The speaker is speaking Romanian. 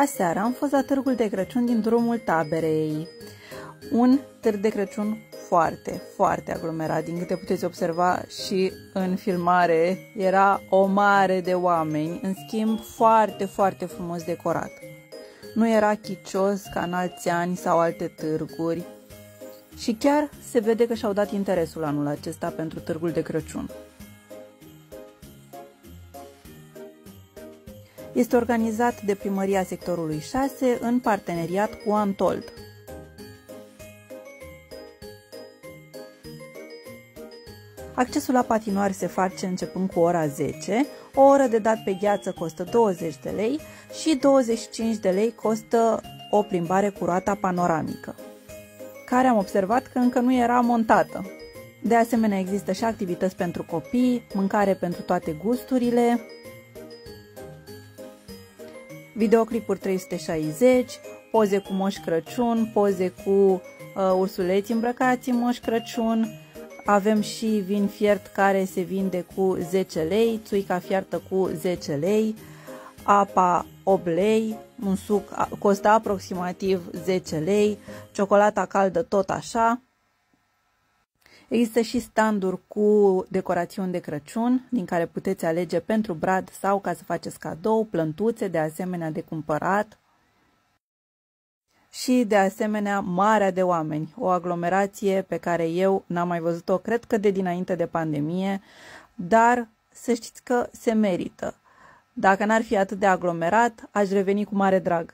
Aseară am fost la târgul de Crăciun din drumul Taberei. Un târg de Crăciun foarte, foarte aglomerat. Din câte puteți observa și în filmare, era o mare de oameni, în schimb foarte, foarte frumos decorat. Nu era chicios ca în alți ani sau alte târguri și chiar se vede că și-au dat interesul anul acesta pentru târgul de Crăciun. Este organizat de Primăria Sectorului 6 în parteneriat cu Antold. Accesul la patinoare se face începând cu ora 10, o oră de dat pe gheață costă 20 de lei și 25 de lei costă o plimbare cu roata panoramică, care am observat că încă nu era montată. De asemenea, există și activități pentru copii, mâncare pentru toate gusturile, videoclipuri 360, poze cu Moș Crăciun, poze cu ursuleți îmbrăcați în Moș Crăciun. Avem și vin fiert care se vinde cu 10 lei, țuica fiartă cu 10 lei, apa 8 lei, un suc costă aproximativ 10 lei, ciocolata caldă tot așa. Există și standuri cu decorațiuni de Crăciun, din care puteți alege pentru brad sau ca să faceți cadou, plântuțe de asemenea de cumpărat. Și de asemenea marea de oameni, o aglomerație pe care eu n-am mai văzut-o, cred că de dinainte de pandemie, dar să știți că se merită. Dacă n-ar fi atât de aglomerat, aș reveni cu mare drag.